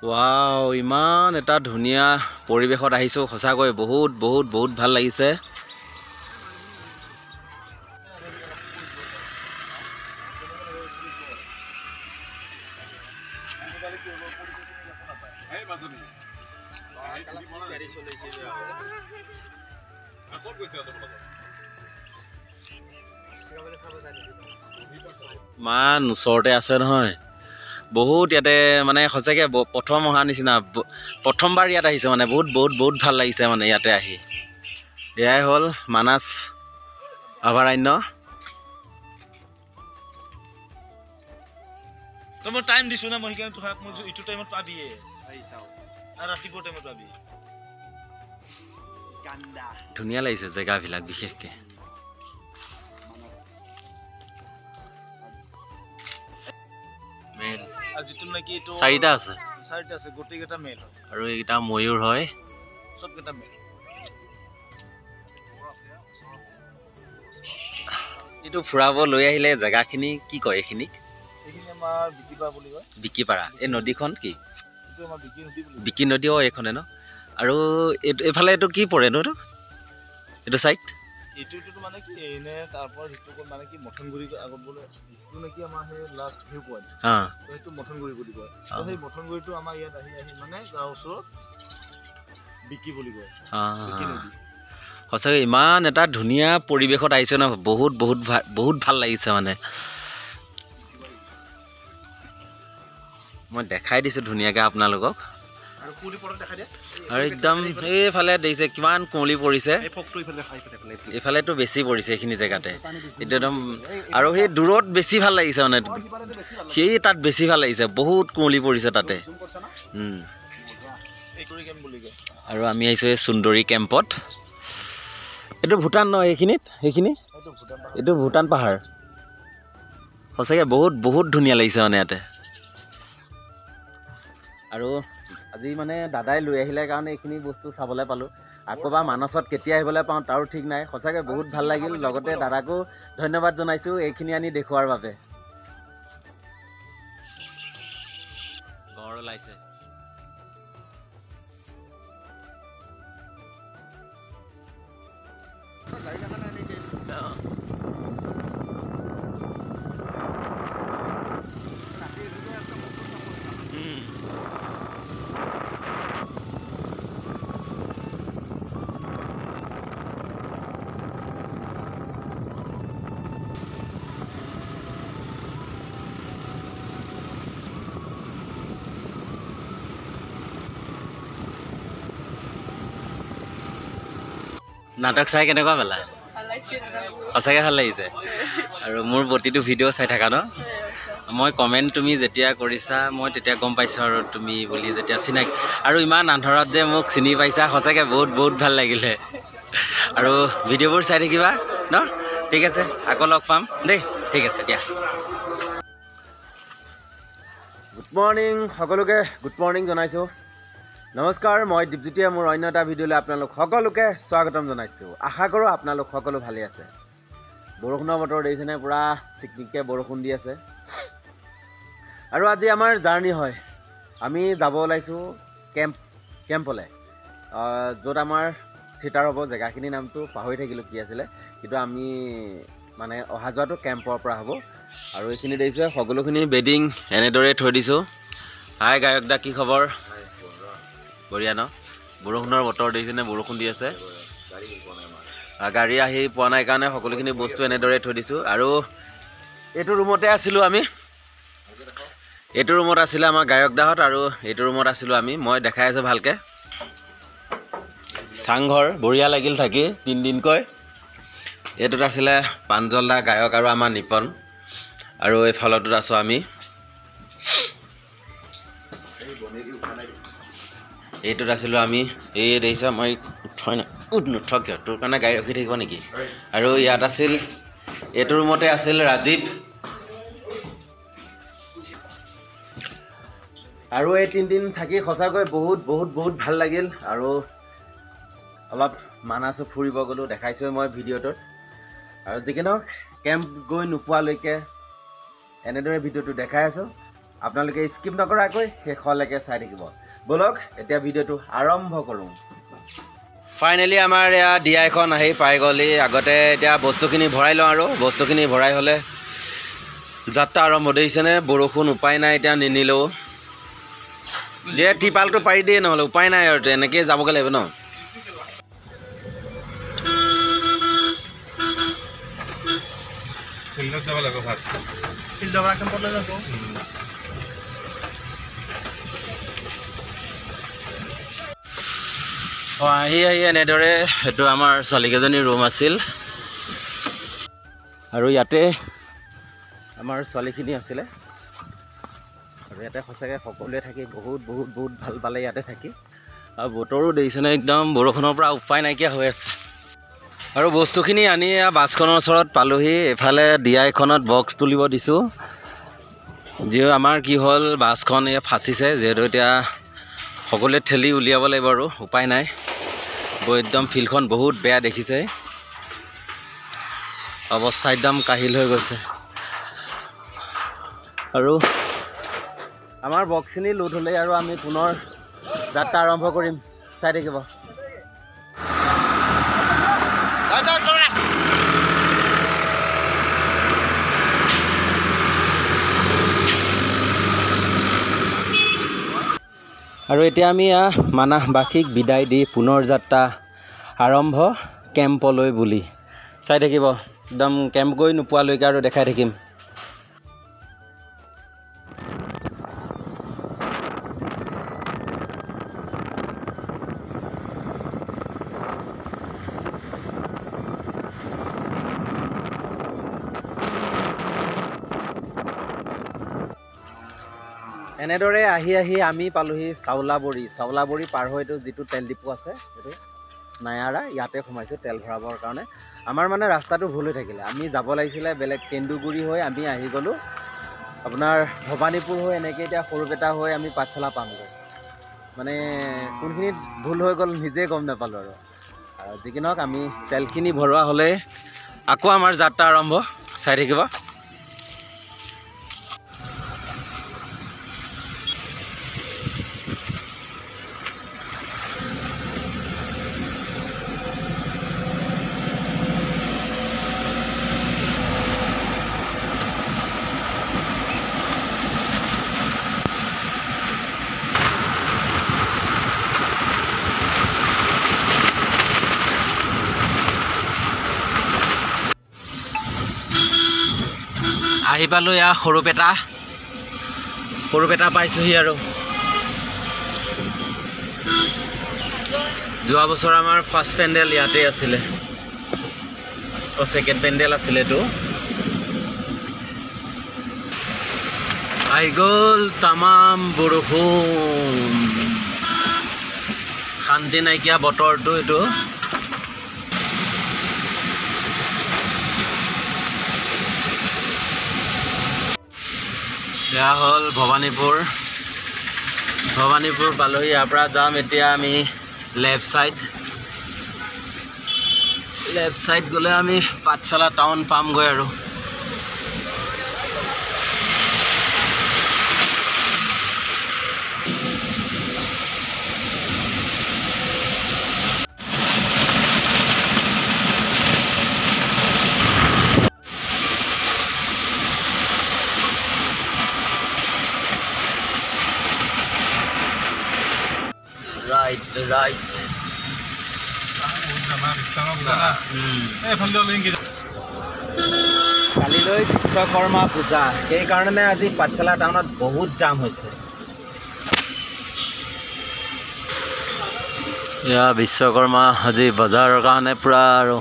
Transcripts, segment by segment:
Wow, ইমান এটা ধুনীয়া পৰিৱেশত আহিছোঁ। সঁচাকৈ বহুত বহুত বহুত ভাল লাগিছে। ইমান ওচৰতে আছে নহয়, বহুত ইয়াতে মানে সঁচাকৈ প্ৰথম অহা নিচিনা, প্ৰথমবাৰ ইয়াত আহিছে মানে বহুত বহুত বহুত ভাল লাগিছে মানে ইয়াতে আহি। এয়াই হ'ল মানাস অভয়াৰণ্য। তই মই টাইম দিছো না, মই সেইকাৰণে তোক মই এইটো টাইমত পাবিয়ে আহি চাও আৰু ৰাতিপুৱা টাইমত পাবি। ধুনীয়া লাগিছে জেগাবিলাক বিশেষকৈ। আৰু যিটো নেকি এইটো চাৰিটা আছে গোটেইকেইটা মেল হয় আৰু এইকেইটা ময়ূৰ হয়, চবকেইটা মেল। এইটো ফুৰাব লৈ আহিলে জেগাখিনি কি কয় এইখিনিক? এইখিনি আমাৰ বিকিপাৰা বুলি কয়। বিকিপাৰা। এই নদীখন কি? এইটো আমাৰ বিকি নদী বুলি বিকি নদী। এইখনে ন? আৰু এইটো এইফালে এইটো কি পৰে নো? এইটো চাইড এইটোতো মানে কি এনে তাৰপৰা যিটো মানে কি মথনগুৰি আগত বোলে যিটো নেকি আমাৰ সেই লাষ্ট ভিউ পইণ্ট, সেইটো মথনগুৰি বুলি কয়। সেই মথনগুৰিটো আমাৰ ইয়াত আহি আহি মানে গাঁৱৰ ওচৰত বিকি বুলি কয়। বিকি নদী। সঁচাকৈ ইমান এটা ধুনীয়া পৰিৱেশত আহিছে ন, বহুত বহুত বহুত ভাল লাগিছে মানে। মই দেখাই দিছোঁ ধুনীয়াকৈ আপোনালোকক। আৰু একদম এইফালে দেখিছে কিমান কুঁৱলী পৰিছে। এইফালেতো বেছি পৰিছে এইখিনি জেগাতে। এইটো একদম আৰু সেই দূৰত বেছি ভাল লাগিছে মানে, সেই তাত বেছি ভাল লাগিছে, বহুত কুঁৱলী পৰিছে তাতে। আৰু আমি আহিছোঁ এই সুন্দৰী কেম্পত। এইটো ভূটান ন? সেইখিনি এইটো ভূটান পাহাৰ। সঁচাকৈ বহুত বহুত ধুনীয়া লাগিছে মানে ইয়াতে। আৰু আজি মানে দাদাই লৈ আহিলে কাৰণে এইখিনি বস্তু চাবলৈ পালোঁ। আকৌ বা মানসত কেতিয়া আহিবলৈ পাওঁ তাৰো ঠিক নাই। সঁচাকৈ বহুত ভাল লাগিল, লগতে দাদাকো ধন্যবাদ জনাইছোঁ এইখিনি আনি দেখুওৱাৰ বাবে। গড় ওলাইছে। নাটক চাই কেনেকুৱা পালা? সঁচাকৈ ভাল লাগিছে। আৰু মোৰ প্ৰতিটো ভিডিঅ' চাই থাকা ন? মই কমেণ্ট তুমি যেতিয়া কৰিছা মই তেতিয়া গম পাইছোঁ আৰু তুমি বুলি যেতিয়া চিনাকি, আৰু ইমান আন্ধাৰত যে মোক চিনি পাইছা, সঁচাকৈ বহুত বহুত ভাল লাগিলে। আৰু ভিডিঅ'বোৰ চাই থাকিবা ন? ঠিক আছে, আকৌ লগ পাম দেই। ঠিক আছে দিয়া। গুড মৰ্ণিং সকলোকে, গুড মৰ্ণিং জনাইছোঁ। নমস্কাৰ, মই দীপজ্যোতিয়ে মোৰ অন্য এটা ভিডিঅ'লৈ আপোনালোক সকলোকে স্বাগতম জনাইছোঁ। আশা কৰোঁ আপোনালোক সকলো ভালেই আছে। বৰষুণৰ বতৰ দেখিছেনে, পূৰা চিকমিককৈ বৰষুণ দি আছে। আৰু আজি আমাৰ জাৰ্ণি হয়, আমি যাব ওলাইছোঁ কেম্পলৈ, য'ত আমাৰ থিয়েটাৰ হ'ব। জেগাখিনিৰ নামটো পাহৰি থাকিলোঁ কি আছিলে, কিন্তু আমি মানে অহা যোৱাটো কেম্পৰ পৰা হ'ব। আৰু এইখিনি দেখিছে সকলোখিনি বেডিং এনেদৰে থৈ দিছোঁ। হাই গায়ক দা, কি খবৰ? বঢ়িয়া ন? বৰষুণৰ বতৰ দেখিছেনে, বৰষুণ দি আছে। গাড়ী আহি পোৱা নাই কাৰণে সকলোখিনি বস্তু এনেদৰে থৈ দিছোঁ। আৰু এইটো ৰুমতে আছিলোঁ আমি, এইটো ৰুমত আছিলে আমাৰ গায়ক দাহঁত, আৰু এইটো ৰুমত আছিলোঁ আমি। মই দেখাই আছোঁ ভালকৈ। চাংঘৰ বঢ়িয়া লাগিল থাকি 3 দিনকৈ। এইটোত আছিলে প্ৰাঞ্জল দা গায়ক আৰু আমাৰ নিপন, আৰু এইফালটোত আছোঁ আমি। এইটোত আছিলোঁ আমি। এই দেখিছা, মই থয় না নুঠক কিয়, তোৰ কাৰণে গাড়ী ৰখি থাকিব নেকি? আৰু ইয়াত আছিল, এইটো ৰুমতে আছিল ৰাজীৱ। আৰু এই 3 দিন থাকি সঁচাকৈ বহুত বহুত বহুত ভাল লাগিল। আৰু অলপ মানাছো ফুৰিব গ'লোঁ, দেখাইছোঁ মই ভিডিঅ'টোত। আৰু যি কি নহওক, কেম্প গৈ নোপোৱালৈকে এনেদৰে ভিডিঅ'টো দেখাই আছোঁ। আপোনালোকে স্কিপ নকৰাকৈ শেষলৈকে চাই থাকিব বলক এতিয়া ভিডিঅ'টো আৰম্ভ কৰোঁ ফাইনেলি আমাৰ এয়া ডিআইখন আহি পাই গ'লি আগতে এতিয়া বস্তুখিনি ভৰাই লওঁ আৰু বস্তুখিনি ভৰাই হ'লে যাত্ৰা আৰম্ভ দেখিছেনে বৰষুণ উপায় নাই এতিয়া নিনিলেও যে টিপালটো পাৰি দিয়ে নহ'লে উপায় নাই আৰু এনেকৈ যাবগৈ লাগিব ন ফিল্ডত যাব লাগিব ফাৰ্ষ্ট ফিল্ডৰ পৰা কেম্পলৈ যাব আহি এনেদৰে এইটো আমাৰ ছোৱালীকেইজনীৰ ৰুম আছিল আৰু ইয়াতে আমাৰ ছোৱালীখিনি আছিলে আৰু ইয়াতে সঁচাকৈ সকলোৱে থাকি বহুত ভাল পালে ইয়াতে থাকি আৰু বতৰো দেখিছেনে একদম বৰষুণৰ পৰা উপায় নাইকিয়া হৈ আছে আৰু বস্তুখিনি আনি বাছখনৰ ওচৰত পালোহি এফালে ডিআইখনত বক্স তুলিব দিছোঁ যিহেতু আমাৰ কি হ'ল বাছখন এয়া ফাঁচিছে যিহেতু এতিয়া সকলোৱে ঠেলি উলিয়াব লাগিব আৰু উপায় নাই একদম ফিল্ডখন বহুত বেয়া দেখিছে অৱস্থা একদম কাহিল হৈ গৈছে আৰু আমাৰ বক্সখিনি লোড হ'লেই আৰু আমি পুনৰ যাত্ৰা আৰম্ভ কৰিম চাই থাকিব আৰু এতিয়া আমি মানাহবাসীক বিদায় দি পুনৰ যাত্ৰা আৰম্ভ কেম্পলৈ বুলি চাই থাকিব একদম কেম্প গৈ নোপোৱালৈকে আৰু দেখাই থাকিম এনেদৰে আহি আমি পালোহি চাউলাবৰী পাৰ হৈতো যিটো তেল ডিপু আছে সেইটো নায়াৰা ইয়াতে সোমাইছোঁ তেল ভৰাবৰ কাৰণে আমাৰ মানে ৰাস্তাটো ভুল হৈ থাকিলে আমি যাব লাগিছিলে বেলেগ কেন্দুগুৰি হৈ আমি আহি গ'লোঁ আপোনাৰ ভৱানীপুৰ হৈ এনেকৈ এতিয়া সৰুপেটা হৈ আমি পাঠশালা পামগৈ মানে কোনখিনিত ভুল হৈ গ'ল নিজে গম নাপালোঁ আৰু যি কি নহওক আমি তেলখিনি ভৰোৱা হ'লে আকৌ আমাৰ যাত্ৰা আৰম্ভ চাই থাকিব আহি পালোঁ এয়া সৰুপেটা পাইছোঁহি আৰু যোৱা বছৰ আমাৰ ফাৰ্ষ্ট পেণ্ডেল ইয়াতে আছিলে ছেকেণ্ড পেণ্ডেল আছিলে এইটো আহি গ'ল তামাম বৰষুণ শান্তি নাইকিয়া বতৰটো এইটো এয়া হ'ল ভৱানীপুৰ পালোহি ইয়াৰ পৰা যাম এতিয়া আমি লেফ্ট ছাইড গ'লে আমি পাঠশালা টাউন পামগৈ আৰু ৰাইট কালিলৈ বিশ্বকৰ্মা পূজা সেইকাৰণে আজি পাঠশালা টাউনত বহুত জাম হৈছে এয়া বিশ্বকৰ্মা আজি বজাৰৰ কাৰণে পুৰা আৰু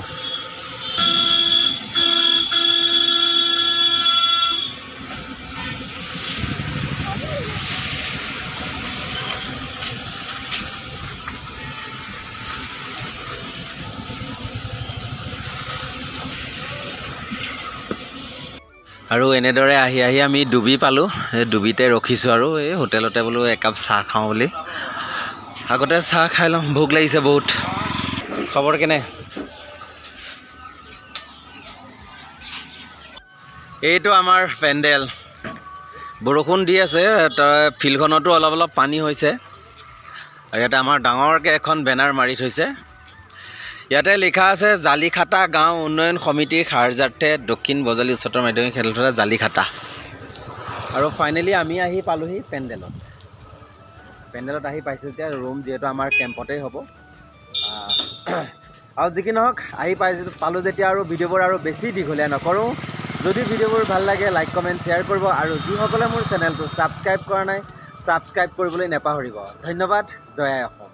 আৰু এনেদৰে আহি আমি ডুবি পালোঁ এই ডুবিতে ৰখিছোঁ আৰু এই হোটেলতে বোলো একাপ চাহ খাওঁ বুলি আগতে চাহ খাই লওঁ ভোক লাগিছে বহুত খবৰ কেনে এইটো আমাৰ পেণ্ডেল বৰষুণ দি আছে, ফিল্ডখনতো অলপ অলপ পানী হৈছে। আৰু ইয়াতে আমাৰ ডাঙৰকৈ এখন বেনাৰ মাৰি থৈছে। ইয়াতে লিখা আছে জালিখাটা গাঁও উন্নয়ন সমিতিৰ সাহাৰ্যাৰ্থে দক্ষিণ বজালী উচ্চতৰ মাধ্যমিক খেলপথাৰ জালিখাটা। আৰু ফাইনেলি আমি আহি পালোহি পেণ্ডেলত আহি পাইছোঁ। এতিয়া ৰুম যিহেতু আমাৰ কেম্পতেই হ'ব। আৰু যি কি নহওক আহি পালোঁ যেতিয়া আৰু ভিডিঅ'বোৰ আৰু বেছি দীঘলীয়া নকৰোঁ। যদি ভিডিঅ'বোৰ ভাল লাগে লাইক কমেণ্ট শ্বেয়াৰ কৰিব, আৰু যিসকলে মোৰ চেনেলটো ছাবস্ক্ৰাইব কৰা নাই ছাবস্ক্ৰাইব কৰিবলৈ নেপাহৰিব। ধন্যবাদ। জয় আই অসম।